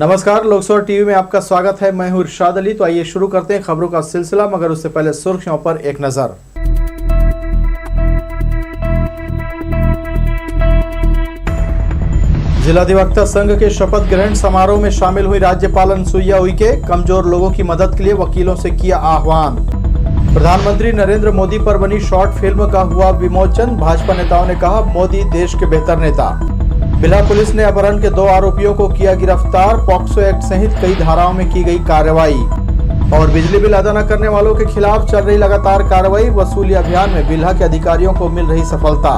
नमस्कार, लोकसभा टीवी में आपका स्वागत है। मैं हूं इरशाद अली। तो आइए शुरू करते हैं खबरों का सिलसिला, मगर उससे पहले सुर्खियों पर एक नजर। जिलाधिवक्ता संघ के शपथ ग्रहण समारोह में शामिल हुई राज्यपाल अनुसुईया उइके। कमजोर लोगों की मदद के लिए वकीलों से किया आह्वान। प्रधानमंत्री नरेंद्र मोदी पर बनी शॉर्ट फिल्म का हुआ विमोचन। भाजपा नेताओं ने कहा, मोदी देश के बेहतर नेता। बिल्हा पुलिस ने अपहरण के 2 आरोपियों को किया गिरफ्तार। पॉक्सो एक्ट सहित कई धाराओं में की गई कार्रवाई। और बिजली बिल अदा न करने वालों के खिलाफ चल रही लगातार कार्रवाई। वसूली अभियान में बिल्हा के अधिकारियों को मिल रही सफलता।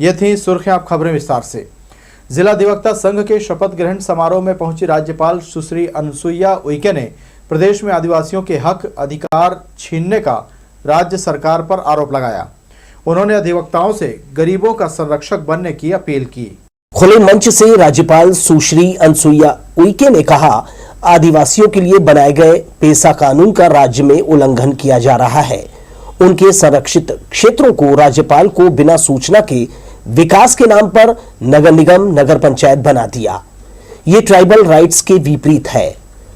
ये थी सुर्खियां। अब खबरें विस्तार से। जिला अधिवक्ता संघ के शपथ ग्रहण समारोह में पहुंची राज्यपाल सुश्री अनुसुईया उइके ने प्रदेश में आदिवासियों के हक अधिकार छीनने का राज्य सरकार पर आरोप लगाया। उन्होंने अधिवक्ताओं से गरीबों का संरक्षक बनने की अपील की। खुले मंच से राज्यपाल सुश्री अनुसुईया उइके ने कहा, आदिवासियों के लिए बनाए गए पेसा कानून का राज्य में उल्लंघन किया जा रहा है। उनके संरक्षित क्षेत्रों को राज्यपाल को बिना सूचना के विकास के नाम पर नगर निगम नगर पंचायत बना दिया। ये ट्राइबल राइट्स के विपरीत है।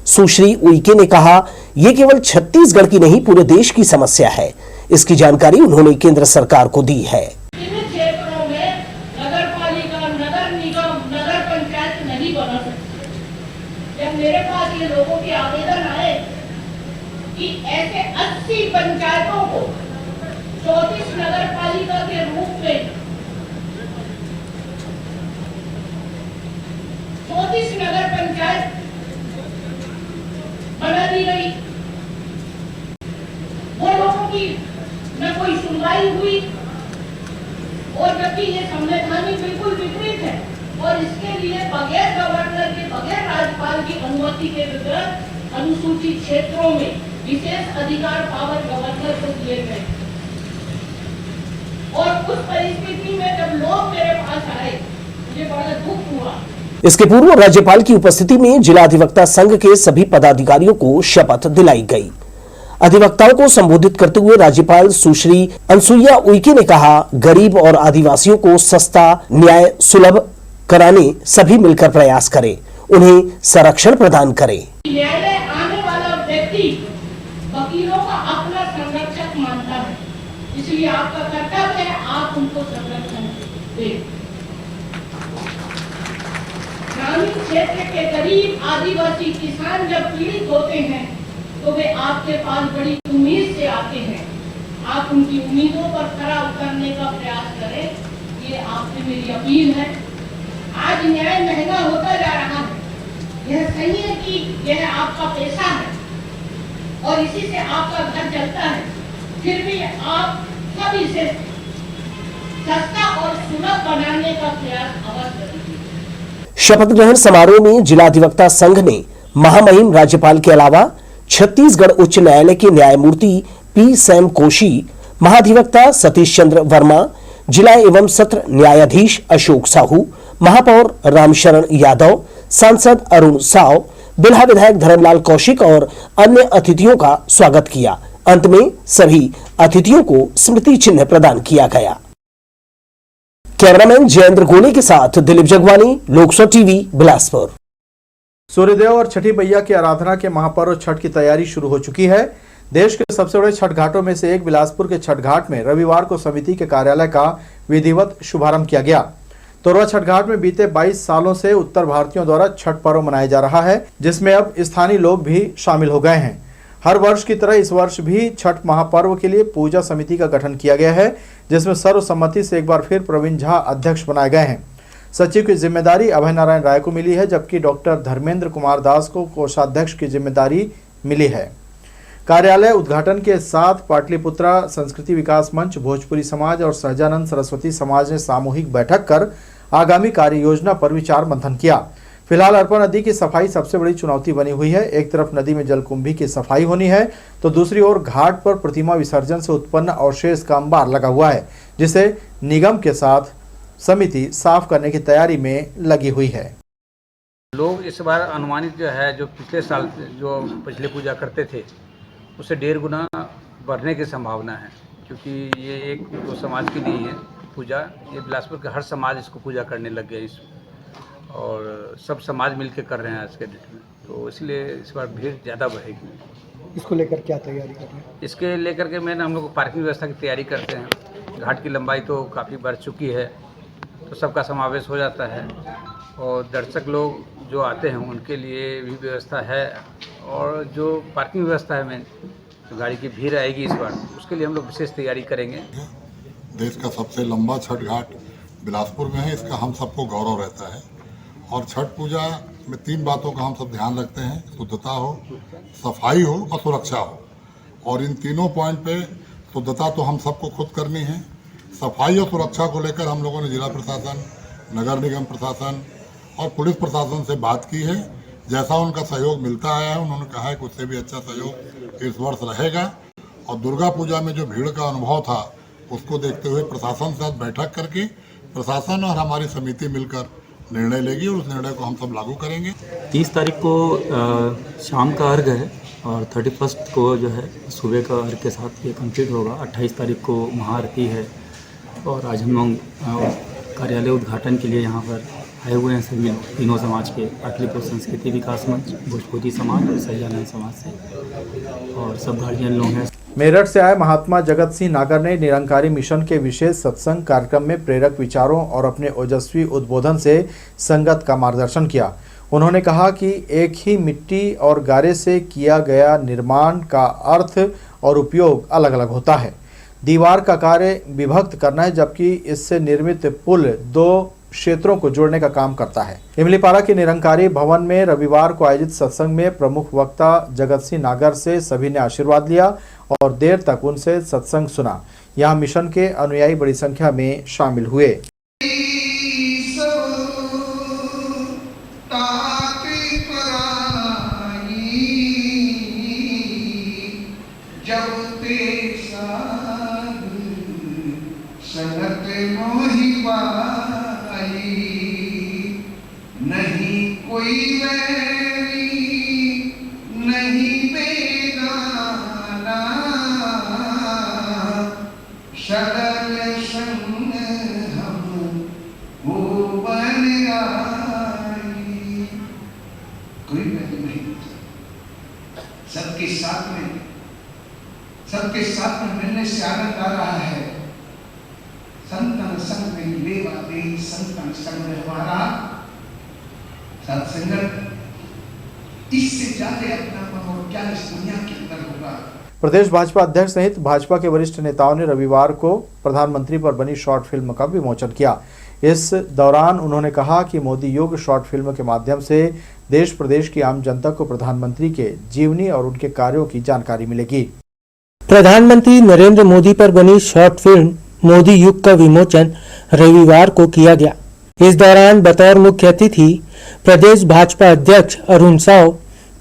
सुश्री उइके ने कहा, यह केवल छत्तीसगढ़ की नहीं पूरे देश की समस्या है। इसकी जानकारी उन्होंने केंद्र सरकार को दी है। क्षेत्रों में नगर पालिका, नगर निगम, नगर पंचायत नहीं बना सकती। जब मेरे पास ये लोगों के आवेदन आए कि ऐसे 80 पंचायतों को 34 नगर पालिका के रूप में 34 नगर पंचायत बना दी गई, वो लोगों की न कोई सुनवाई हुई। और जबकि ये संवैधानिक बिल्कुल विपरीत है और इसके लिए बगैर गवर्नर के, बगैर राज्यपाल की अनुमति के बगैर अनुसूचित क्षेत्रों में विशेष अधिकार पावर गवर्नर को दिए गए। और उस परिस्थिति में जब लोग मेरे पास आए, मुझे बड़ा दुख हुआ। इसके पूर्व राज्यपाल की उपस्थिति में जिला अधिवक्ता संघ के सभी पदाधिकारियों को शपथ दिलाई गई। अधिवक्ताओं को संबोधित करते हुए राज्यपाल सुश्री अनुसुईया उइके ने कहा, गरीब और आदिवासियों को सस्ता न्याय सुलभ कराने सभी मिलकर प्रयास करें, उन्हें संरक्षण प्रदान करें। न्यायालय आने वाला व्यक्ति वकीलों का अपना संरक्षक मानता है, इसलिए आपका कर्तव्य है आप उनको संरक्षण दें। ग्रामीण क्षेत्र के गरीब आदिवासी किसान जब पीड़ित होते हैं तो वे आपके पास बड़ी उम्मीद से आते हैं। आप उनकी उम्मीदों पर खरा उतरने का प्रयास करें, ये आपसे मेरी अपील है। आज न्याय महंगा होता जा रहा है। यह सही है कि यह आपका पेशा है और इसी से आपका घर चलता है, फिर भी आप सब इसे सस्ता और सुलभ बनाने का प्रयास अवश्य करें। शपथ ग्रहण समारोह में जिला अधिवक्ता संघ ने महामहिम राज्यपाल के अलावा छत्तीसगढ़ उच्च न्यायालय के न्यायमूर्ति पी सैम कोशी, महाधिवक्ता सतीश चंद्र वर्मा, जिला एवं सत्र न्यायाधीश अशोक साहू, महापौर रामशरण यादव, सांसद अरुण साव, बिल्हा विधायक धर्मलाल कौशिक और अन्य अतिथियों का स्वागत किया। अंत में सभी अतिथियों को स्मृति चिन्ह प्रदान किया गया। कैमरामैन जयेंद्र गोले के साथ दिलीप जगवानी, लोकसभा टीवी, बिलासपुर। सूर्यदेव और छठी मैया की आराधना के महापर्व छठ की तैयारी शुरू हो चुकी है। देश के सबसे बड़े छठ घाटों में से एक बिलासपुर के छठ घाट में रविवार को समिति के कार्यालय का विधिवत शुभारंभ किया गया। तोरवा छठ घाट में बीते 22 सालों से उत्तर भारतीयों द्वारा छठ पर्व मनाया जा रहा है, जिसमें अब स्थानीय लोग भी शामिल हो गए हैं। हर वर्ष की तरह इस वर्ष भी छठ महापर्व के लिए पूजा समिति का गठन किया गया है, जिसमें सर्वसम्मति से एक बार फिर प्रवीण झा अध्यक्ष बनाए गए हैं। सचिव की जिम्मेदारी अभय नारायण राय को मिली है, जबकि डॉक्टर धर्मेंद्र कुमार दास को कोषाध्यक्ष की जिम्मेदारी मिली है। कार्यालय उद्घाटन के साथ पाटलिपुत्रा संस्कृति विकास मंच, भोजपुरी समाज और सहजानंद सरस्वती समाज ने सामूहिक बैठक कर आगामी कार्य योजना पर विचार मंथन किया। फिलहाल अरपा नदी की सफाई सबसे बड़ी चुनौती बनी हुई है। एक तरफ नदी में जलकुंभी की सफाई होनी है, तो दूसरी ओर घाट पर प्रतिमा विसर्जन से उत्पन्न अवशेष का अंबार लगा हुआ है, जिसे निगम के साथ समिति साफ करने की तैयारी में लगी हुई है। लोग इस बार अनुमानित जो है, जो पिछले साल जो पिछले पूजा करते थे उससे 1.5 गुना बढ़ने की संभावना है, क्योंकि ये एक दो समाज की नहीं है पूजा, ये बिलासपुर के हर समाज इसको पूजा करने लग गया। और सब समाज मिल के कर रहे हैं आज के डेट में, तो इसलिए इस बार भीड़ ज़्यादा बढ़ेगी। इसको लेकर क्या तैयारी कर रहे हैं? इसके लेकर के मैंने हम लोग पार्किंग व्यवस्था की तैयारी करते हैं। घाट की लंबाई तो काफ़ी बढ़ चुकी है, तो सबका समावेश हो जाता है और दर्शक लोग जो आते हैं उनके लिए भी व्यवस्था है, और जो पार्किंग व्यवस्था है मेन, तो गाड़ी की भीड़ आएगी इस बार, उसके लिए हम लोग विशेष तैयारी करेंगे। देश का सबसे लंबा छठ घाट बिलासपुर में है, इसका हम सबको गौरव रहता है। और छठ पूजा में 3 बातों का हम सब ध्यान रखते हैं, शुद्धता हो, सफाई हो और सुरक्षा हो। और इन तीनों पॉइंट पे शुद्धता तो हम सबको खुद करनी है। सफाई और सुरक्षा को लेकर हम लोगों ने जिला प्रशासन, नगर निगम प्रशासन और पुलिस प्रशासन से बात की है। जैसा उनका सहयोग मिलता आया है, उन्होंने कहा है कि उससे भी अच्छा सहयोग इस वर्ष रहेगा। और दुर्गा पूजा में जो भीड़ का अनुभव था, उसको देखते हुए प्रशासन के साथ बैठक करके प्रशासन और हमारी समिति मिलकर निर्णय लेगी और उस निर्णय को हम सब लागू करेंगे। 30 तारीख को शाम का अर्घ है और 31 को जो है सुबह का अर्घ के साथ ये कंप्लीट होगा। 28 तारीख को महाआरती है और आज हम लोग कार्यालय उद्घाटन के लिए यहाँ पर आए हुए हैं सभी तीनों समाज के, पाटलिपुत्र संस्कृति विकास मंच, भोजपुरी समाज और सह्यानंद समाज से, और सब गार्जियन लोग हैं। मेरठ से आए महात्मा जगत सिंह नागर ने निरंकारी मिशन के विशेष सत्संग कार्यक्रम में प्रेरक विचारों और अपने ओजस्वी उद्बोधन से संगत का मार्गदर्शन किया। उन्होंने कहा कि एक ही मिट्टी और गारे से किया गया निर्माण का अर्थ और उपयोग अलग अलग होता है। दीवार का कार्य विभक्त करना है, जबकि इससे निर्मित पुल 2 क्षेत्रों को जोड़ने का काम करता है। इमलीपारा के निरंकारी भवन में रविवार को आयोजित सत्संग में प्रमुख वक्ता जगत सिंह नागर से सभी ने आशीर्वाद लिया और देर तक उनसे सत्संग सुना। यहाँ मिशन के अनुयायी बड़ी संख्या में शामिल हुए। नहीं कोई वैरी नहीं बेगाना, सदल संग हम वो बन आई। कोई वैरी नहीं, सबके साथ में मिलने से आनंद आ रहा है। संतन संग में लेवा दे, संतन संग में हमारा सत्संग, इससे ज्यादा अपनापन और क्या इस दुनिया के अंदर होगा। प्रदेश भाजपा अध्यक्ष सहित भाजपा के वरिष्ठ नेताओं ने रविवार को प्रधानमंत्री पर बनी शॉर्ट फिल्म का विमोचन किया। इस दौरान उन्होंने कहा कि मोदी युग शॉर्ट फिल्म के माध्यम से देश प्रदेश की आम जनता को प्रधानमंत्री के जीवनी और उनके कार्यों की जानकारी मिलेगी। प्रधानमंत्री नरेंद्र मोदी पर बनी शॉर्ट फिल्म मोदी युग का विमोचन रविवार को किया गया। इस दौरान बतौर मुख्य अतिथि प्रदेश भाजपा अध्यक्ष अरुण साव,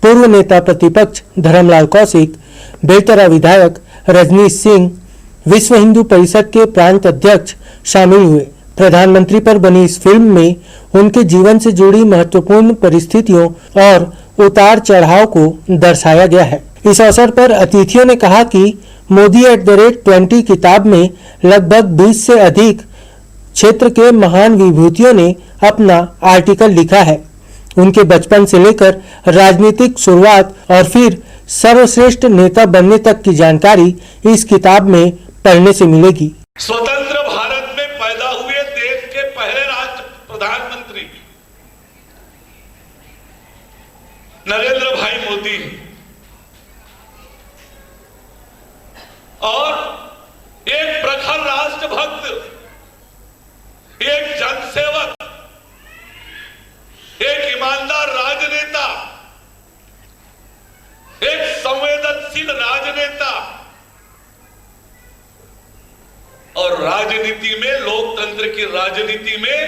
पूर्व नेता प्रतिपक्ष धर्मलाल कौशिक, बेलतरा विधायक रजनीश सिंह, विश्व हिंदू परिषद के प्रांत अध्यक्ष शामिल हुए। प्रधानमंत्री पर बनी इस फिल्म में उनके जीवन से जुड़ी महत्वपूर्ण परिस्थितियों और उतार चढ़ाव को दर्शाया गया है। इस अवसर पर अतिथियों ने कहा कि मोदी @20 किताब में लगभग 20 से अधिक क्षेत्र के महान विभूतियों ने अपना आर्टिकल लिखा है। उनके बचपन से लेकर राजनीतिक शुरुआत और फिर सर्वश्रेष्ठ नेता बनने तक की जानकारी इस किताब में पढ़ने से मिलेगी। स्वतंत्र भारत में पैदा हुए देश के पहले राष्ट्र प्रधानमंत्री नरेंद्र भाई मोदी और एक प्रखर राष्ट्रभक्त, एक जनसेवक, एक ईमानदार राजनेता, एक संवेदनशील राजनेता और राजनीति में, लोकतंत्र की राजनीति में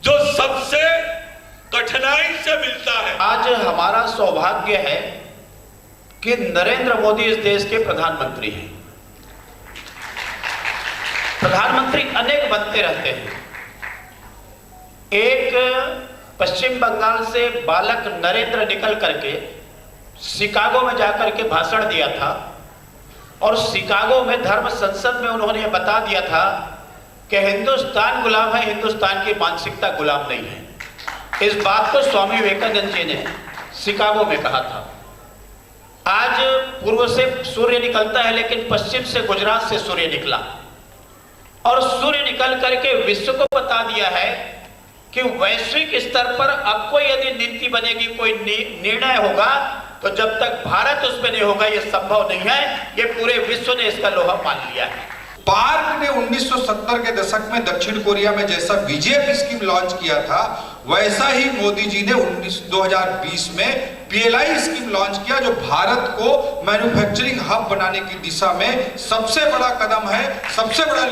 जो सबसे कठिनाई से मिलता है। आज हमारा सौभाग्य है कि नरेंद्र मोदी इस देश के प्रधानमंत्री हैं। प्रधानमंत्री अनेक बनते रहते हैं। एक पश्चिम बंगाल से बालक नरेंद्र निकल करके शिकागो में जाकर के भाषण दिया था और शिकागो में धर्म संसद में उन्होंने बता दिया था कि हिंदुस्तान गुलाम है, हिंदुस्तान की मानसिकता गुलाम नहीं है। इस बात को स्वामी विवेकानंद जी ने शिकागो में कहा था। आज पूर्व से सूर्य निकलता है, लेकिन पश्चिम से, गुजरात से सूर्य निकला और सूर्य निकल करके विश्व को बता दिया है कि वैश्विक स्तर पर अब कोई यदि नीति बनेगी, कोई निर्णय होगा, तो जब तक भारत उसमें नहीं होगा यह संभव नहीं है। ये पूरे विश्व ने इसका लोहा मान लिया है। पार्क ने 1970 के दशक में दक्षिण कोरिया में जैसा बीजेपी स्कीम लॉन्च किया था, वैसा ही मोदी जी ने 2020 में पीएलआई स्कीम लॉन्च किया, जो भारत को मैन्युफैक्चरिंग हब बनाने की दिशा में सबसे बड़ा कदम है, सबसे बड़ा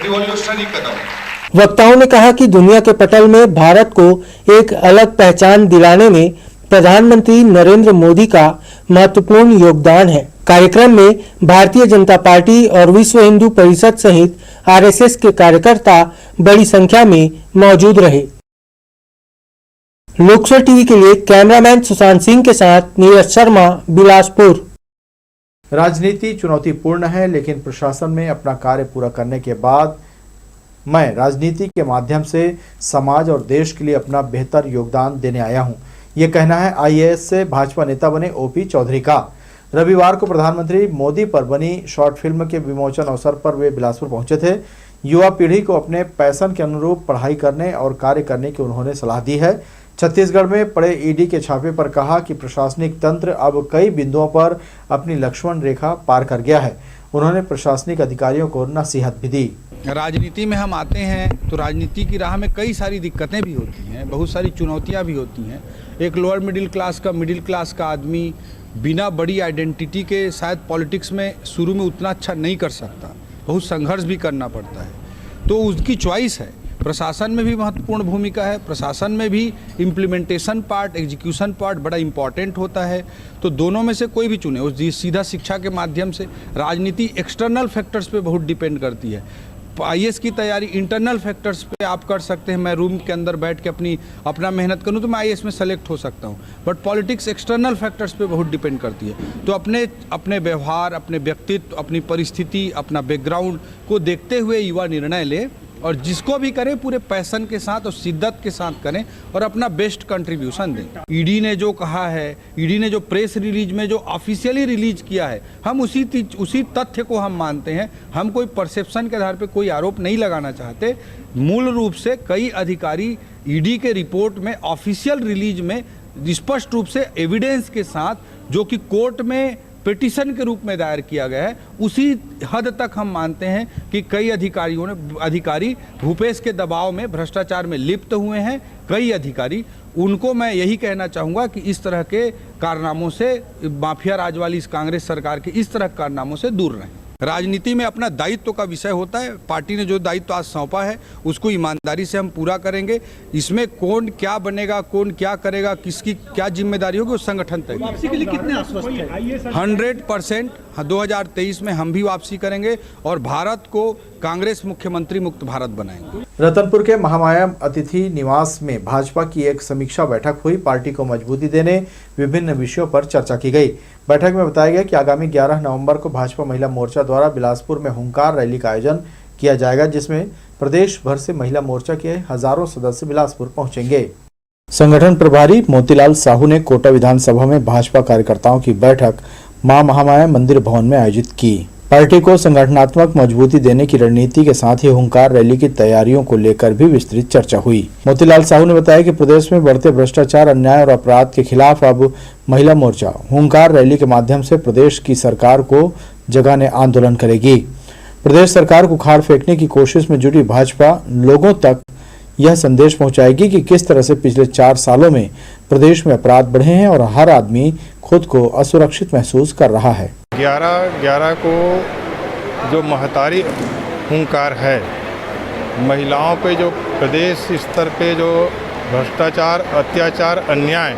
रिवॉल्यूशनरी कदम। वक्ताओं ने कहा कि दुनिया के पटल में भारत को एक अलग पहचान दिलाने में प्रधानमंत्री नरेंद्र मोदी का महत्वपूर्ण योगदान है। कार्यक्रम में भारतीय जनता पार्टी और विश्व हिंदू परिषद सहित आरएसएस के कार्यकर्ता बड़ी संख्या में मौजूद रहे। लोकसभा टीवी के लिए कैमरामैन सुशांत सिंह के साथ नीरज शर्मा, बिलासपुर। राजनीति चुनौतीपूर्ण है, लेकिन प्रशासन में अपना कार्य पूरा करने के बाद मैं राजनीति के माध्यम से समाज और देश के लिए अपना बेहतर योगदान देने आया हूं। ये कहना है आईएएस से भाजपा नेता बने ओपी चौधरी का। रविवार को प्रधानमंत्री मोदी पर बनी शॉर्ट फिल्म के विमोचन अवसर पर वे बिलासपुर पहुंचे थे। युवा पीढ़ी को अपने पैशन के अनुरूप पढ़ाई करने और कार्य करने की उन्होंने सलाह दी है। छत्तीसगढ़ में पड़े ईडी के छापे पर कहा कि प्रशासनिक तंत्र अब कई बिंदुओं पर अपनी लक्ष्मण रेखा पार कर गया है। उन्होंने प्रशासनिक अधिकारियों को नसीहत भी दी। राजनीति में हम आते हैं तो राजनीति की राह में कई सारी दिक्कतें भी होती हैं, बहुत सारी चुनौतियां भी होती हैं। एक लोअर मिडिल क्लास का आदमी बिना बड़ी आइडेंटिटी के शायद पॉलिटिक्स में शुरू में उतना अच्छा नहीं कर सकता, बहुत संघर्ष भी करना पड़ता है, तो उसकी चॉइस है। प्रशासन में भी महत्वपूर्ण भूमिका है, प्रशासन में भी इम्प्लीमेंटेशन पार्ट, एग्जीक्यूशन पार्ट बड़ा इम्पॉर्टेंट होता है। तो दोनों में से कोई भी चुने, उस सीधा शिक्षा के माध्यम से। राजनीति एक्सटर्नल फैक्टर्स पे बहुत डिपेंड करती है। आईएएस की तैयारी इंटरनल फैक्टर्स पे आप कर सकते हैं। मैं रूम के अंदर बैठ के अपना मेहनत करूं तो मैं आईएएस में सेलेक्ट हो सकता हूं, बट पॉलिटिक्स एक्सटर्नल फैक्टर्स पे बहुत डिपेंड करती है। तो अपने व्यवहार, अपने व्यक्तित्व, अपनी परिस्थिति, अपना बैकग्राउंड को देखते हुए युवा निर्णय ले, और जिसको भी करें पूरे पैशन के साथ और शिद्दत के साथ करें और अपना बेस्ट कंट्रीब्यूशन दें। ईडी ने जो कहा है, ईडी ने जो प्रेस रिलीज में जो ऑफिशियली रिलीज किया है, हम उसी तथ्य को हम मानते हैं। हम कोई परसेप्शन के आधार पे कोई आरोप नहीं लगाना चाहते। मूल रूप से कई अधिकारी ईडी के रिपोर्ट में ऑफिशियल रिलीज में स्पष्ट रूप से एविडेंस के साथ, जो कि कोर्ट में पिटीशन के रूप में दायर किया गया है, उसी हद तक हम मानते हैं कि कई अधिकारी भूपेश के दबाव में भ्रष्टाचार में लिप्त हुए हैं। कई अधिकारी, उनको मैं यही कहना चाहूँगा कि इस तरह के कारनामों से, माफिया राज वाली इस कांग्रेस सरकार के इस तरह के कारनामों से दूर रहें। राजनीति में अपना दायित्व का विषय होता है। पार्टी ने जो दायित्व आज सौंपा है उसको ईमानदारी से हम पूरा करेंगे। इसमें कौन क्या बनेगा, कौन क्या करेगा, किसकी क्या जिम्मेदारी होगी, वो संगठन तय। वापसी के लिए कितने आश्वस्त हैं? 100% 2023 में हम भी वापसी करेंगे और भारत को कांग्रेस मुख्यमंत्री मुक्त भारत बनाएंगे। रतनपुर के महामाया अतिथि निवास में भाजपा की एक समीक्षा बैठक हुई। पार्टी को मजबूती देने विभिन्न विषयों पर चर्चा की गई। बैठक में बताया गया कि आगामी 11 नवंबर को भाजपा महिला मोर्चा द्वारा बिलासपुर में हुंकार रैली का आयोजन किया जाएगा, जिसमें प्रदेश भर से महिला मोर्चा के हजारों सदस्य बिलासपुर पहुंचेंगे। संगठन प्रभारी मोतीलाल साहू ने कोटा विधानसभा में भाजपा कार्यकर्ताओं की बैठक मां महामाया मंदिर भवन में आयोजित की। पार्टी को संगठनात्मक मजबूती देने की रणनीति के साथ ही हुंकार रैली की तैयारियों को लेकर भी विस्तृत चर्चा हुई। मोतीलाल साहू ने बताया कि प्रदेश में बढ़ते भ्रष्टाचार, अन्याय और अपराध के खिलाफ अब महिला मोर्चा हुंकार रैली के माध्यम से प्रदेश की सरकार को जगाने आंदोलन करेगी। प्रदेश सरकार को उखाड़ फेंकने की कोशिश में जुटी भाजपा लोगों तक यह संदेश पहुंचाएगी कि किस तरह से पिछले 4 सालों में प्रदेश में अपराध बढ़े हैं और हर आदमी खुद को असुरक्षित महसूस कर रहा है। 11/11 को जो महतारी हुंकार है, महिलाओं पे जो प्रदेश स्तर पे जो भ्रष्टाचार, अत्याचार, अन्याय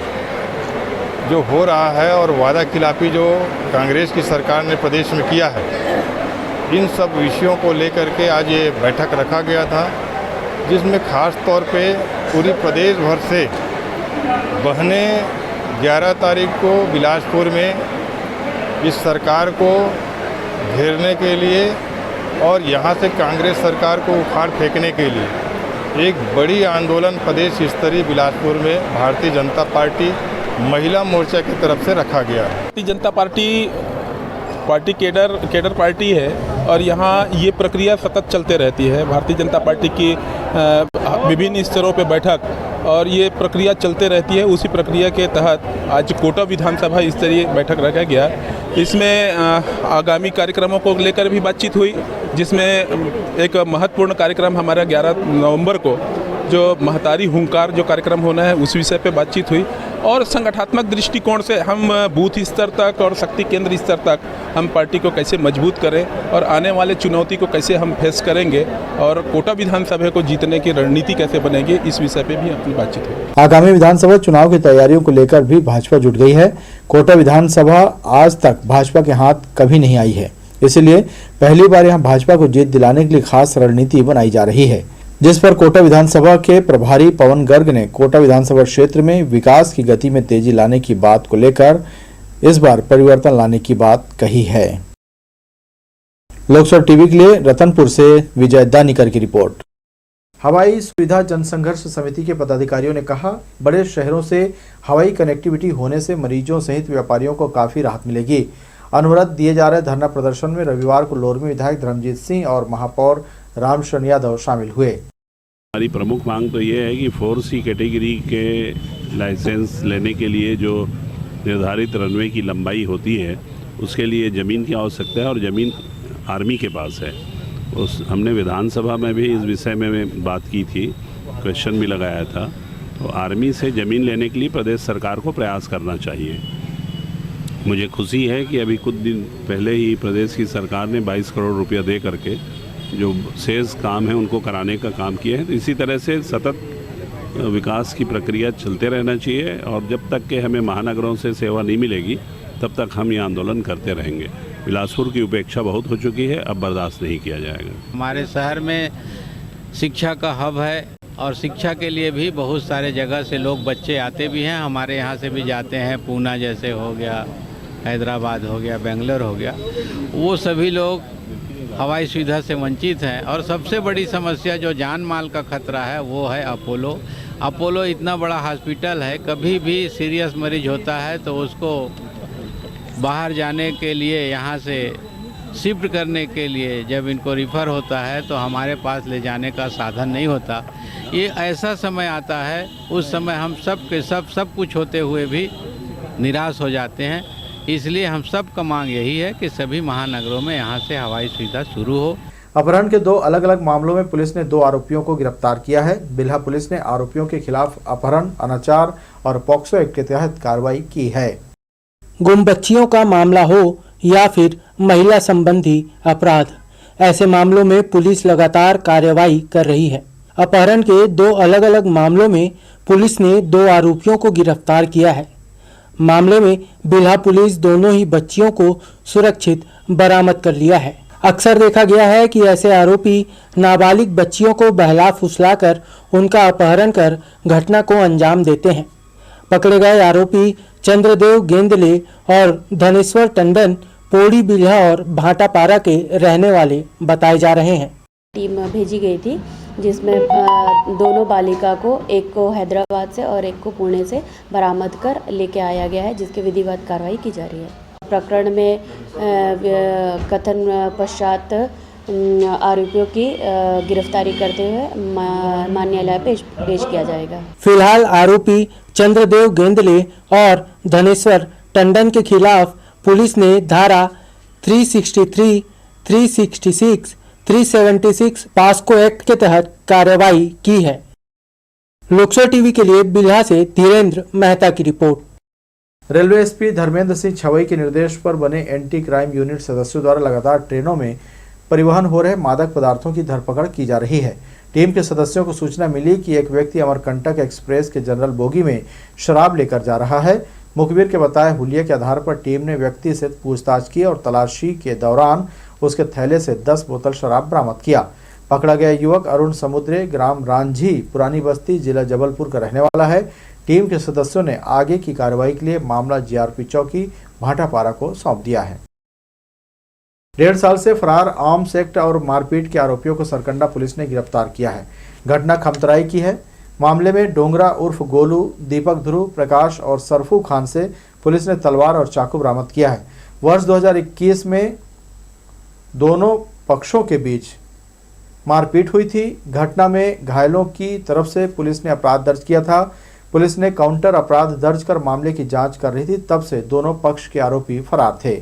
जो हो रहा है और वादा खिलाफी जो कांग्रेस की सरकार ने प्रदेश में किया है, इन सब विषयों को लेकर के आज ये बैठक रखा गया था, जिसमें खास तौर पे पूरी प्रदेश भर से बहनें 11 तारीख को बिलासपुर में इस सरकार को घेरने के लिए और यहाँ से कांग्रेस सरकार को उखाड़ फेंकने के लिए एक बड़ी आंदोलन प्रदेश स्तरीय बिलासपुर में भारतीय जनता पार्टी महिला मोर्चा की तरफ से रखा गया है। Bharatiya Janata party cadre party है और यहाँ ये प्रक्रिया सतत चलते रहती है। भारतीय जनता पार्टी की विभिन्न स्तरों पे बैठक और ये प्रक्रिया चलते रहती है। उसी प्रक्रिया के तहत आज कोटा विधानसभा स्तरीय बैठक रखा गया। इसमें आगामी कार्यक्रमों को लेकर भी बातचीत हुई, जिसमें एक महत्वपूर्ण कार्यक्रम हमारा 11 नवंबर को जो महतारी हुंकार जो कार्यक्रम होना है उस विषय पे बातचीत हुई और संगठनात्मक दृष्टिकोण से हम बूथ स्तर तक और शक्ति केंद्र स्तर तक हम पार्टी को कैसे मजबूत करें और आने वाले चुनौती को कैसे हम फेस करेंगे और कोटा विधानसभा को जीतने की रणनीति कैसे बनेगी, इस विषय पे भी अपनी बातचीत हुई। आगामी विधानसभा चुनाव की तैयारियों को लेकर भी भाजपा जुट गई है। कोटा विधानसभा आज तक भाजपा के हाथ कभी नहीं आई है, इसलिए पहली बार यहां भाजपा को जीत दिलाने के लिए खास रणनीति बनाई जा रही है, जिस पर कोटा विधानसभा के प्रभारी पवन गर्ग ने कोटा विधानसभा क्षेत्र में विकास की गति में तेजी लाने की बात को लेकर इस बार परिवर्तन लाने की बात कही है। लोकसभा टीवी के लिए रतनपुर से विजय दानीकर की रिपोर्ट। हवाई सुविधा जनसंघर्ष समिति के पदाधिकारियों ने कहा, बड़े शहरों से हवाई कनेक्टिविटी होने से मरीजों सहित व्यापारियों को काफी राहत मिलेगी। अनुरोध दिए जा रहे धरना प्रदर्शन में रविवार को लोरमी विधायक धर्मजीत सिंह और महापौर रामशरण यादव शामिल हुए। हमारी प्रमुख मांग तो ये है कि 4C कैटेगरी के लाइसेंस लेने के लिए जो निर्धारित रनवे की लंबाई होती है उसके लिए ज़मीन की आवश्यकता है और ज़मीन आर्मी के पास है। हमने विधानसभा में भी इस विषय में बात की थी, क्वेश्चन भी लगाया था। तो आर्मी से ज़मीन लेने के लिए प्रदेश सरकार को प्रयास करना चाहिए। मुझे खुशी है कि अभी कुछ दिन पहले ही प्रदेश की सरकार ने 22 करोड़ रुपया दे करके जो शेष काम है उनको कराने का काम किया है। तो इसी तरह से सतत विकास की प्रक्रिया चलते रहना चाहिए और जब तक कि हमें महानगरों से सेवा नहीं मिलेगी तब तक हम ये आंदोलन करते रहेंगे। बिलासपुर की उपेक्षा बहुत हो चुकी है, अब बर्दाश्त नहीं किया जाएगा। हमारे शहर में शिक्षा का हब है और शिक्षा के लिए भी बहुत सारे जगह से लोग बच्चे आते भी हैं, हमारे यहाँ से भी जाते हैं। पूना जैसे हो गया, हैदराबाद हो गया, बेंगलोर हो गया, वो सभी लोग हवाई सुविधा से वंचित हैं। और सबसे बड़ी समस्या जो जान माल का खतरा है वो है अपोलो। अपोलो इतना बड़ा हॉस्पिटल है, कभी भी सीरियस मरीज होता है तो उसको बाहर जाने के लिए, यहाँ से शिफ्ट करने के लिए जब इनको रिफ़र होता है तो हमारे पास ले जाने का साधन नहीं होता। ये ऐसा समय आता है, उस समय हम सब कुछ होते हुए भी निराश हो जाते हैं। इसलिए हम सब का मांग यही है कि सभी महानगरों में यहाँ से हवाई सुविधा शुरू हो। अपहरण के 2 अलग अलग मामलों में पुलिस ने 2 आरोपियों को गिरफ्तार किया है। बिल्हा पुलिस ने आरोपियों के खिलाफ अपहरण, अनाचार और पॉक्सो एक्ट के तहत कार्रवाई की है। गुम बच्चियों का मामला हो या फिर महिला संबंधी अपराध, ऐसे मामलों में पुलिस लगातार कार्रवाई कर रही है। अपहरण के 2 अलग अलग मामलों में पुलिस ने 2 आरोपियों को गिरफ्तार किया है। मामले में बिल्हा पुलिस दोनों ही बच्चियों को सुरक्षित बरामद कर लिया है। अक्सर देखा गया है कि ऐसे आरोपी नाबालिग बच्चियों को बहला फुसलाकर उनका अपहरण कर घटना को अंजाम देते हैं। पकड़े गए आरोपी चंद्रदेव गेंदले और धनेश्वर टंडन पोड़ी बिल्हा और भाटापारा के रहने वाले बताए जा रहे हैं। टीम भेजी गई थी जिसमें दोनों बालिका को, एक को हैदराबाद से और एक को पुणे से बरामद कर लेके आया गया है, जिसके विधिवत कार्रवाई की जा रही है। प्रकरण में कथन पश्चात आरोपियों की गिरफ्तारी करते हुए न्यायालय पेश किया जाएगा। फिलहाल आरोपी चंद्रदेव गेंदले और धनेश्वर टंडन के खिलाफ पुलिस ने धारा 363, 366, 376 पॉक्सो एक्ट के तहत कार्रवाई की है। लोकसभा टीवी के लिए बिल्हा से धीरेन्द्र मेहता की report. Railway SP Dharmendra Singh Chhavai के निर्देश पर बने एंटी क्राइम यूनिट सदस्यों द्वारा लगातार ट्रेनों में परिवहन हो रहे मादक पदार्थों की धरपकड़ की जा रही है। टीम के सदस्यों को सूचना मिली कि एक व्यक्ति अमरकंटक एक्सप्रेस के जनरल बोगी में शराब लेकर जा रहा है। मुखबिर के बताए हुलिया के आधार पर टीम ने व्यक्ति से पूछताछ की और तलाशी के दौरान उसके थैले से 10 बोतल शराब बरामद किया। पकड़ा गया युवक अरुण समुद्रे, ग्राम रांझी, पुरानी बस्ती, जिला जबलपुर का रहने वाला है। टीम के सदस्यों ने आगे की कार्रवाई के लिए मामला जीआरपी चौकी भाटापारा को सौंप दिया है। 1.5 साल से फरार आर्म्स एक्ट और मारपीट के आरोपियों को सरकंडा पुलिस ने गिरफ्तार किया है। घटना खमतराई की है। मामले में डोंगरा उर्फ गोलू, दीपक ध्रुव, प्रकाश और सरफू खान से पुलिस ने तलवार और चाकू बरामद किया है। वर्ष 2021 में दोनों पक्षों के बीच मारपीट हुई थी। घटना में घायलों की तरफ से पुलिस ने अपराध दर्ज किया था। पुलिस ने काउंटर अपराध दर्ज कर मामले की जांच कर रही थी। तब से दोनों पक्ष के आरोपी फरार थे।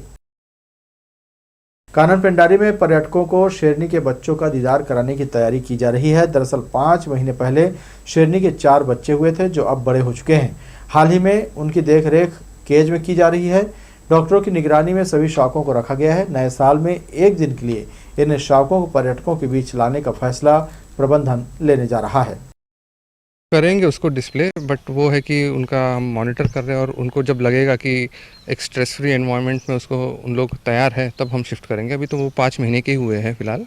कानन पेंडारी में पर्यटकों को शेरनी के बच्चों का दीदार कराने की तैयारी की जा रही है। दरअसल 5 महीने पहले शेरनी के 4 बच्चे हुए थे जो अब बड़े हो चुके हैं। हाल ही में उनकी देखरेख केज में की जा रही है। डॉक्टरों की निगरानी में सभी शावकों को रखा गया है। नए साल में एक दिन के लिए इन शावकों को पर्यटकों के बीच लाने का फैसला प्रबंधन लेने जा रहा है। करेंगे उसको डिस्प्ले, बट वो है कि उनका हम मॉनिटर कर रहे हैं और उनको जब लगेगा कि एक स्ट्रेस फ्री एनवायरनमेंट में उसको उन लोग तैयार है तब हम शिफ्ट करेंगे। अभी तो वो 5 महीने के हुए हैं फिलहाल,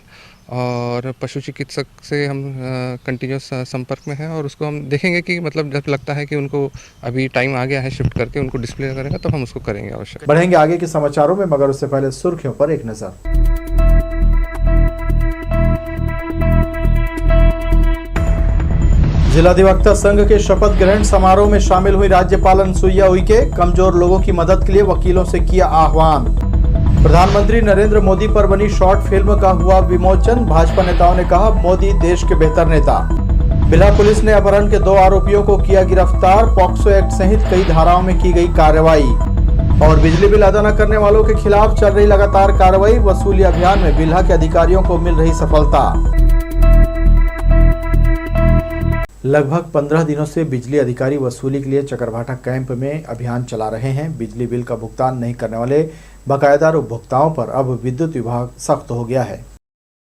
और पशु चिकित्सक से हम कंटिन्यूस संपर्क में हैं और उसको हम देखेंगे कि मतलब जब लगता है कि उनको अभी टाइम आ गया है शिफ्ट करके उनको डिस्प्ले करेगा तब हम उसको करेंगे अवश्य। बढ़ेंगे आगे के समाचारों में, मगर उससे पहले सुर्खियों पर एक नजर। जिला अधिवक्ता संघ के शपथ ग्रहण समारोह में शामिल हुई राज्यपाल अनुसुईया उइके। कमजोर लोगों की मदद के लिए वकीलों से किया आह्वान। प्रधानमंत्री नरेंद्र मोदी पर बनी शॉर्ट फिल्म का हुआ विमोचन। भाजपा नेताओं ने कहा, मोदी देश के बेहतर नेता। बिल्हा पुलिस ने अपहरण के 2 आरोपियों को किया गिरफ्तार। पॉक्सो एक्ट सहित कई धाराओं में की गई कार्रवाई। और बिजली बिल अदा न करने वालों के खिलाफ चल रही लगातार कार्रवाई। वसूली अभियान में बिल्हा के अधिकारियों को मिल रही सफलता। लगभग 15 दिनों से बिजली अधिकारी वसूली के लिए चकरभाटा कैंप में अभियान चला रहे हैं। बिजली बिल का भुगतान नहीं करने वाले बकायेदार उपभोक्ताओं पर अब विद्युत विभाग सख्त हो गया है।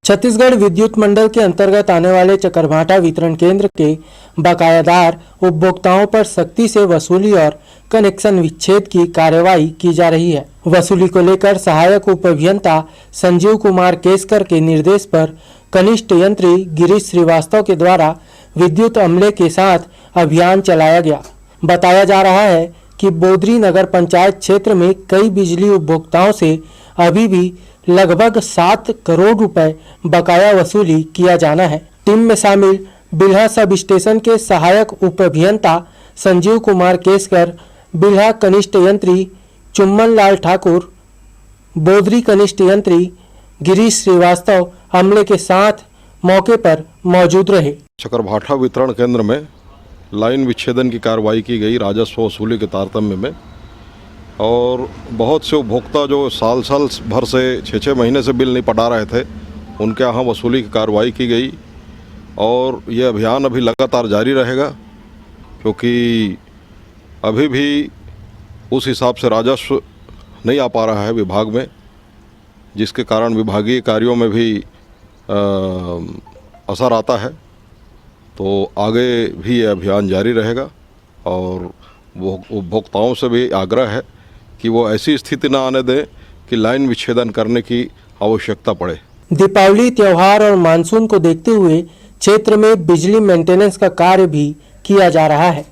छत्तीसगढ़ विद्युत मंडल के अंतर्गत आने वाले चकरभाटा वितरण केंद्र के बकायादार उपभोक्ताओं पर सख्ती से वसूली और कनेक्शन विच्छेद की कार्रवाई की जा रही है। वसूली को लेकर सहायक उप अभियंता संजीव कुमार केसकर के निर्देश पर कनिष्ठ यंत्री गिरीश श्रीवास्तव के द्वारा विद्युत अमले के साथ अभियान चलाया गया। बताया जा रहा है कि बोदरी नगर पंचायत क्षेत्र में कई बिजली उपभोक्ताओं से अभी भी लगभग 7 करोड़ रुपए बकाया वसूली किया जाना है। टीम में शामिल बिल्हा सब स्टेशन के सहायक उप अभियंता संजीव कुमार केसकर, बिल्हा कनिष्ठ यंत्री चुम्मन लाल ठाकुर, बोदरी कनिष्ठ यंत्री गिरीश श्रीवास्तव अमले के साथ मौके पर मौजूद रहे। चकरभाटा वितरण केंद्र में लाइन विच्छेदन की कार्रवाई की गई राजस्व वसूली के तारतम्य में, और बहुत से उपभोक्ता जो साल भर से 6-6 महीने से बिल नहीं पटा रहे थे उनके यहाँ वसूली की कार्रवाई की गई। और ये अभियान अभी लगातार जारी रहेगा, क्योंकि अभी भी उस हिसाब से राजस्व नहीं आ पा रहा है विभाग में, जिसके कारण विभागीय कार्यों में भी असर आता है। तो आगे भी ये अभियान जारी रहेगा और वो उपभोक्ताओं से भी आग्रह है कि वो ऐसी स्थिति न आने दें कि लाइन विच्छेदन करने की आवश्यकता पड़े। दीपावली त्योहार और मानसून को देखते हुए क्षेत्र में बिजली मेंटेनेंस का कार्य भी किया जा रहा है।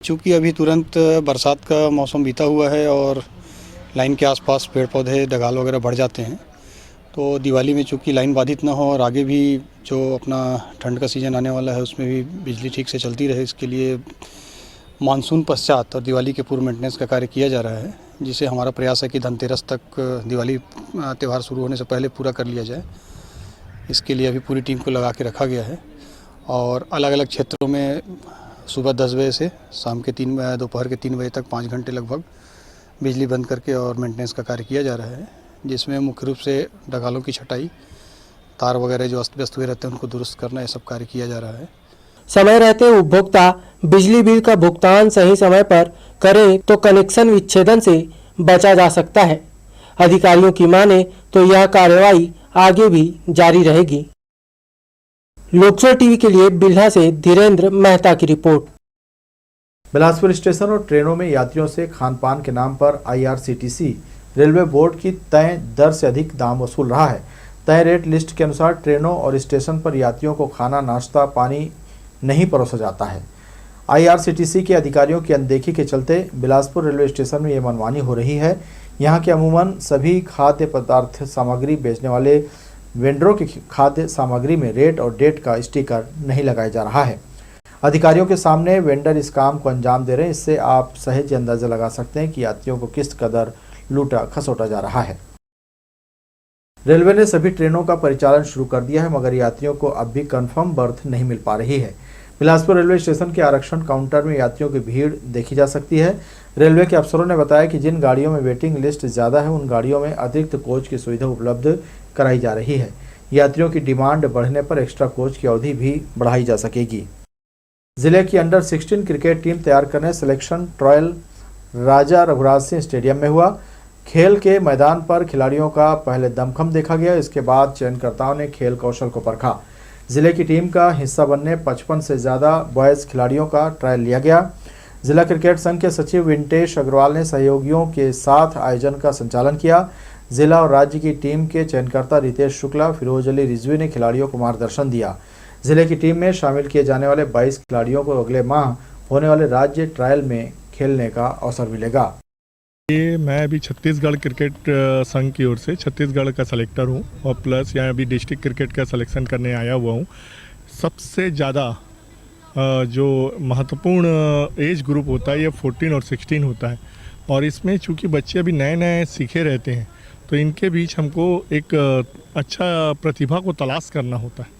चूँकि अभी तुरंत बरसात का मौसम बीता हुआ है और लाइन के आसपास पेड़ पौधे डगाल वगैरह बढ़ जाते हैं, तो दिवाली में चूँकि लाइन बाधित ना हो और आगे भी जो अपना ठंड का सीज़न आने वाला है उसमें भी बिजली ठीक से चलती रहे, इसके लिए मानसून पश्चात और दिवाली के पूर्व मेंटेनेंस का कार्य किया जा रहा है, जिसे हमारा प्रयास है कि धनतेरस तक दिवाली त्यौहार शुरू होने से पहले पूरा कर लिया जाए। इसके लिए अभी पूरी टीम को लगा के रखा गया है और अलग अलग क्षेत्रों में सुबह 10 बजे से शाम के दोपहर के 3 बजे तक 5 घंटे लगभग बिजली बंद करके और मेंटेनेंस का कार्य किया जा रहा है, जिसमें मुख्य रूप से डगालों की छटाई, तार वगैरह जो अस्त व्यस्त हुए रहते हैं उनको दुरुस्त करना, ये सब कार्य किया जा रहा है। समय रहते उपभोक्ता बिजली बिल का भुगतान सही समय पर करें तो कनेक्शन विच्छेदन से बचा जा सकता है। अधिकारियों की माने तो यह कार्रवाई आगे भी जारी रहेगी। लोकसभा टीवी के लिए बिल्हा से धीरेन्द्र मेहता की रिपोर्ट। बिलासपुर स्टेशन और ट्रेनों में यात्रियों से खान-पान के नाम पर IRCTC रेलवे बोर्ड की तय दर से अधिक दाम वसूल रहा है। तय रेट लिस्ट के अनुसार ट्रेनों और स्टेशन पर यात्रियों को खाना, नाश्ता, पानी नहीं परोसा जाता है। IRCTC के अधिकारियों की अनदेखी के चलते बिलासपुर रेलवे स्टेशन में ये मनमानी हो रही है। यहाँ के अमूमन सभी खाद्य पदार्थ सामग्री बेचने वाले वेंडरों की खाद्य सामग्री में रेट और डेट का स्टिकर नहीं लगाया जा रहा है। अधिकारियों के सामने वेंडर इस काम को अंजाम दे रहे हैं। इससे आप सहज अंदाजा लगा सकते हैं कि यात्रियों को किस कदर लूटा खसोटा जा रहा है। रेलवे ने सभी ट्रेनों का परिचालन शुरू कर दिया है, मगर यात्रियों को अब भी कंफर्म बर्थ नहीं मिल पा रही है। बिलासपुर रेलवे स्टेशन के आरक्षण काउंटर में यात्रियों की भीड़ देखी जा सकती है। रेलवे के अफसरों ने बताया कि जिन गाड़ियों में वेटिंग लिस्ट ज़्यादा है, उन गाड़ियों में अतिरिक्त कोच की सुविधा उपलब्ध कराई जा रही है। यात्रियों की डिमांड बढ़ने पर एक्स्ट्रा कोच की अवधि भी बढ़ाई जा सकेगी। जिले की अंडर 16 क्रिकेट टीम तैयार करने सिलेक्शन ट्रायल राजा रघुराज सिंह स्टेडियम में हुआ। खेल के मैदान पर खिलाड़ियों का पहले दमखम देखा गया। इसके बाद चयनकर्ताओं ने खेल कौशल को परखा। जिले की टीम का हिस्सा बनने 55 से ज़्यादा बॉयज़ खिलाड़ियों का ट्रायल लिया गया। जिला क्रिकेट संघ के सचिव विंटेश अग्रवाल ने सहयोगियों के साथ आयोजन का संचालन किया। जिला और राज्य की टीम के चयनकर्ता रितेश शुक्ला, फिरोज अली रिजवी ने खिलाड़ियों को मार्गदर्शन दिया। जिले की टीम में शामिल किए जाने वाले 22 खिलाड़ियों को अगले माह होने वाले राज्य ट्रायल में खेलने का अवसर मिलेगा। ये मैं अभी छत्तीसगढ़ क्रिकेट संघ की ओर से छत्तीसगढ़ का सेलेक्टर हूँ और प्लस यहाँ अभी डिस्ट्रिक्ट क्रिकेट का सिलेक्शन करने आया हुआ हूँ। सबसे ज़्यादा जो महत्वपूर्ण एज ग्रुप होता है ये 14 और 16 होता है और इसमें चूँकि बच्चे अभी नए नए सीखे रहते हैं तो इनके बीच हमको एक अच्छा प्रतिभा को तलाश करना होता है।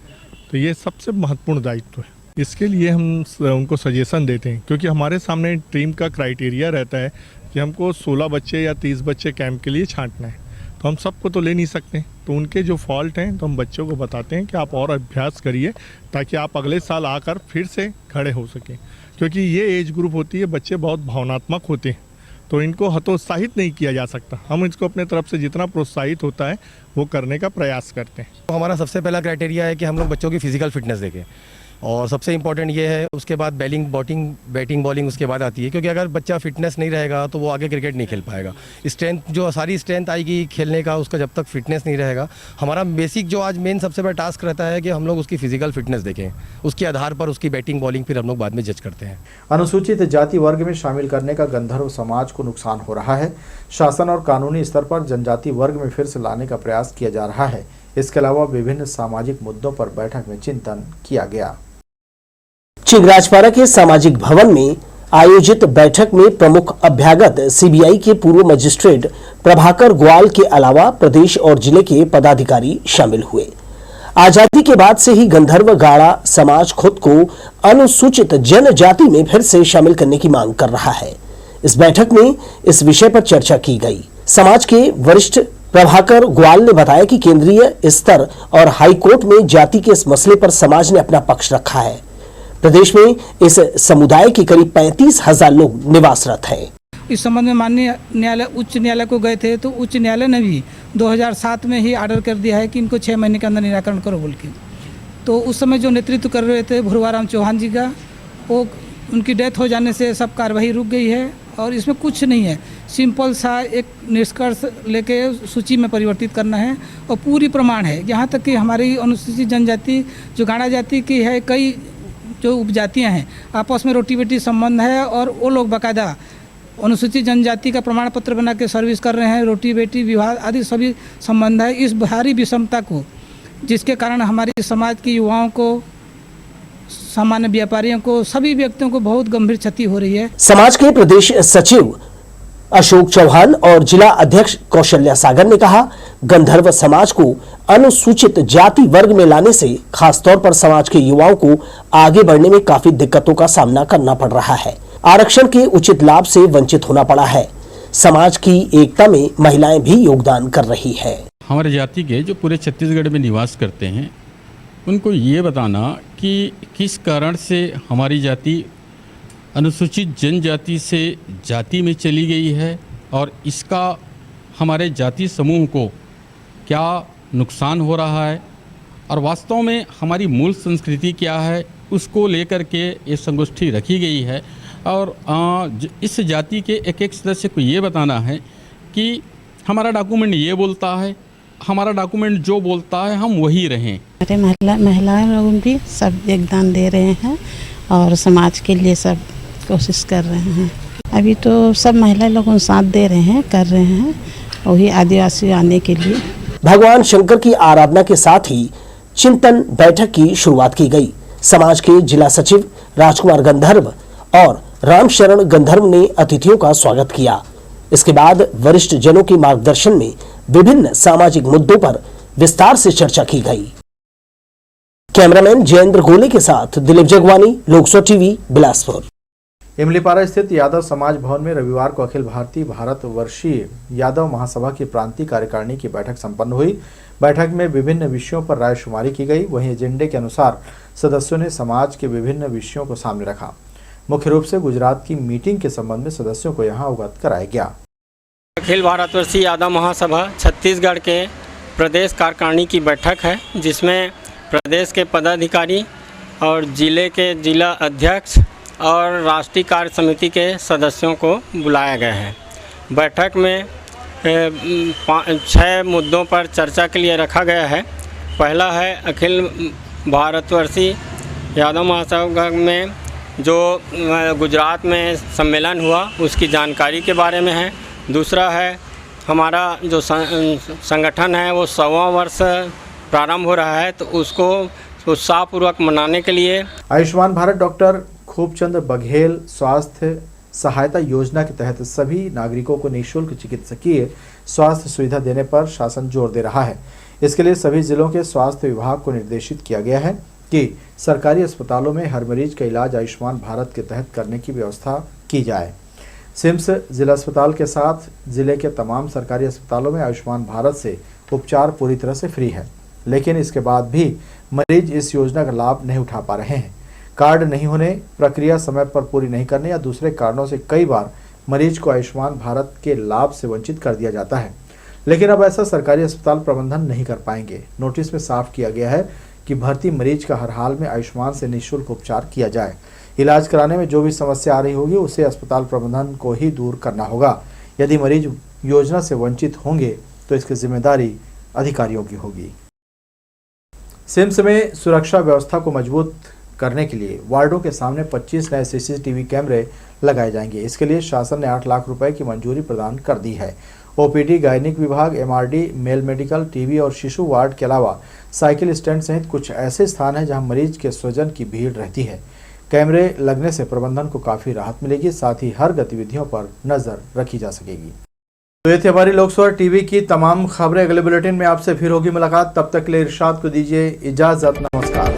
तो ये सबसे महत्वपूर्ण दायित्व है। इसके लिए हम उनको सजेशन देते हैं क्योंकि हमारे सामने टीम का क्राइटेरिया रहता है कि हमको 16 बच्चे या 30 बच्चे कैंप के लिए छांटना है। तो हम सबको तो ले नहीं सकते, तो उनके जो फॉल्ट हैं तो हम बच्चों को बताते हैं कि आप और अभ्यास करिए ताकि आप अगले साल आकर फिर से खड़े हो सकें। क्योंकि ये एज ग्रुप होती है, बच्चे बहुत भावनात्मक होते हैं तो इनको हतोत्साहित नहीं किया जा सकता। हम इसको अपने तरफ से जितना प्रोत्साहित होता है वो करने का प्रयास करते हैं। तो हमारा सबसे पहला क्राइटेरिया है कि हम लोग बच्चों की फिजिकल फिटनेस देखें और सबसे इम्पॉर्टेंट ये है, उसके बाद बैटिंग बॉलिंग उसके बाद आती है क्योंकि अगर बच्चा फिटनेस नहीं रहेगा तो वो आगे क्रिकेट नहीं खेल पाएगा। स्ट्रेंथ जो सारी स्ट्रेंथ आएगी खेलने का, उसका जब तक फिटनेस नहीं रहेगा। हमारा बेसिक जो आज मेन सबसे बड़ा टास्क रहता है कि हम लोग उसकी फिजिकल फिटनेस देखें, उसके आधार पर उसकी बैटिंग बॉलिंग फिर हम लोग बाद में जज करते हैं। अनुसूचित जाति वर्ग में शामिल करने का गंधर्व समाज को नुकसान हो रहा है। शासन और कानूनी स्तर पर जनजाति वर्ग में फिर से लाने का प्रयास किया जा रहा है। इसके अलावा विभिन्न सामाजिक मुद्दों पर बैठक में चिंतन किया गया। चिगराजपारा के सामाजिक भवन में आयोजित बैठक में प्रमुख अभ्यागत सीबीआई के पूर्व मजिस्ट्रेट प्रभाकर ग्वाल के अलावा प्रदेश और जिले के पदाधिकारी शामिल हुए। आजादी के बाद से ही गंधर्व गाड़ा समाज खुद को अनुसूचित जनजाति में फिर से शामिल करने की मांग कर रहा है। इस बैठक में इस विषय पर चर्चा की गई। समाज के वरिष्ठ प्रभाकर ग्वाल ने बताया कि केंद्रीय स्तर और हाईकोर्ट में जाति के इस मसले पर समाज ने अपना पक्ष रखा है। प्रदेश में इस समुदाय के करीब 35,000 लोग निवासरत हैं। इस संबंध में माननीय न्यायालय उच्च न्यायालय को गए थे तो उच्च न्यायालय ने भी 2007 में ही आर्डर कर दिया है कि इनको 6 महीने के अंदर निराकरण करो बोल के। तो उस समय जो नेतृत्व कर रहे थे भुरवाराम चौहान जी का, वो उनकी डेथ हो जाने से सब कार्रवाई रुक गई है और इसमें कुछ नहीं है। सिंपल सा एक निष्कर्ष लेके सूची में परिवर्तित करना है और पूरी प्रमाण है। यहाँ तक कि हमारी अनुसूचित जनजाति जो गाड़ा जाति की है, कई जो उपजातियाँ हैं आपस में रोटी बेटी संबंध है और वो लोग बाकायदा अनुसूचित जनजाति का प्रमाण पत्र बना के सर्विस कर रहे हैं। रोटी बेटी विवाह आदि सभी संबंध है। इस भारी विषमता को, जिसके कारण हमारे समाज के युवाओं को, सामान्य व्यापारियों को, सभी व्यक्तियों को बहुत गंभीर क्षति हो रही है। समाज के प्रदेश सचिव अशोक चौहान और जिला अध्यक्ष कौशल्या सागर ने कहा, गंधर्व समाज को अनुसूचित जाति वर्ग में लाने से खासतौर पर समाज के युवाओं को आगे बढ़ने में काफी दिक्कतों का सामना करना पड़ रहा है। आरक्षण के उचित लाभ से वंचित होना पड़ा है। समाज की एकता में महिलाएं भी योगदान कर रही है। हमारे जाति के जो पूरे छत्तीसगढ़ में निवास करते हैं उनको ये बताना कि किस कारण से हमारी जाति अनुसूचित जनजाति से जाति में चली गई है और इसका हमारे जाति समूह को क्या नुकसान हो रहा है और वास्तव में हमारी मूल संस्कृति क्या है, उसको लेकर के ये संगोष्ठी रखी गई है। और इस जाति के एक एक सदस्य को ये बताना है कि हमारा डॉक्यूमेंट ये बोलता है, हमारा डॉक्यूमेंट जो बोलता है हम वही रहें। हमारे महिलाएं लोग भी सब योगदान दे रहे हैं और समाज के लिए सब कोशिश कर रहे हैं। अभी तो सब महिला लोग साथ दे रहे हैं, कर रहे हैं वही आदिवासी आने के लिए। भगवान शंकर की आराधना के साथ ही चिंतन बैठक की शुरुआत की गई। समाज के जिला सचिव राजकुमार गंधर्व और रामशरण गंधर्व ने अतिथियों का स्वागत किया। इसके बाद वरिष्ठ जनों के मार्गदर्शन में विभिन्न सामाजिक मुद्दों पर विस्तार से चर्चा की गई। कैमरामैन जयेंद्र गोले के साथ दिलीप जगवानी, लोकसभा टीवी, बिलासपुर। इमलीपारा स्थित यादव समाज भवन में रविवार को अखिल भारतीय भारत वर्षीय यादव महासभा की प्रांतीय कार्यकारिणी की बैठक संपन्न हुई। बैठक में विभिन्न विषयों पर रायशुमारी की गई। वहीं एजेंडे के अनुसार सदस्यों ने समाज के विभिन्न विषयों को सामने रखा। मुख्य रूप से गुजरात की मीटिंग के संबंध में सदस्यों को यहां अवगत कराया गया। अखिल भारतवर्षीय यादव महासभा छत्तीसगढ़ के प्रदेश कार्यकारिणी की बैठक है, जिसमें प्रदेश के पदाधिकारी और जिले के जिला अध्यक्ष और राष्ट्रीय कार्य समिति के सदस्यों को बुलाया गया है। बैठक में 6 मुद्दों पर चर्चा के लिए रखा गया है। पहला है अखिल भारतवर्षीय यादव महासभा में जो गुजरात में सम्मेलन हुआ उसकी जानकारी के बारे में है। दूसरा है हमारा जो संगठन है वो 100वां वर्ष प्रारंभ हो रहा है, तो उसको उत्साहपूर्वक मनाने के लिए आयुष्मान भारत डॉक्टर खूबचंद बघेल स्वास्थ्य सहायता योजना के तहत सभी नागरिकों को निःशुल्क चिकित्सकीय स्वास्थ्य सुविधा देने पर शासन जोर दे रहा है। इसके लिए सभी जिलों के स्वास्थ्य विभाग को निर्देशित किया गया है कि सरकारी अस्पतालों में हर मरीज का इलाज आयुष्मान भारत के तहत करने की व्यवस्था की जाए। सिम्स जिला अस्पताल के साथ जिले के तमाम सरकारी अस्पतालों में आयुष्मान भारत से उपचार पूरी तरह से फ्री है, लेकिन इसके बाद भी मरीज इस योजना का लाभ नहीं उठा पा रहे हैं। कार्ड नहीं होने, प्रक्रिया समय पर पूरी नहीं करने या दूसरे कारणों से कई बार मरीज को आयुष्मान भारत के लाभ से वंचित कर दिया जाता है, लेकिन अब ऐसा सरकारी अस्पताल प्रबंधन नहीं कर पाएंगे। नोटिस में साफ किया गया है कि भर्ती मरीज का हर हाल में आयुष्मान से निःशुल्क उपचार किया जाए। इलाज कराने में जो भी समस्या आ रही होगी उसे अस्पताल प्रबंधन को ही दूर करना होगा। यदि मरीज योजना से वंचित होंगे तो इसकी जिम्मेदारी अधिकारियों की होगी। सिम्स में सुरक्षा व्यवस्था को मजबूत करने के लिए वार्डों के सामने 25 नए सीसीटीवी कैमरे लगाए जाएंगे। इसके लिए शासन ने 8 लाख रुपए की मंजूरी प्रदान कर दी है। ओपीडी, गायनिक विभाग, एमआरडी, मेल मेडिकल, टीबी और शिशु वार्ड के अलावा साइकिल स्टैंड सहित कुछ ऐसे स्थान हैं जहां मरीज के स्वजन की भीड़ रहती है। कैमरे लगने से प्रबंधन को काफी राहत मिलेगी, साथ ही हर गतिविधियों पर नजर रखी जा सकेगी। तो ये थी हमारी लोकसभा टीवी की तमाम खबरें। अगले बुलेटिन में आपसे फिर होगी मुलाकात। तब तक के लिए इरशाद को दीजिए इजाजत। नमस्कार।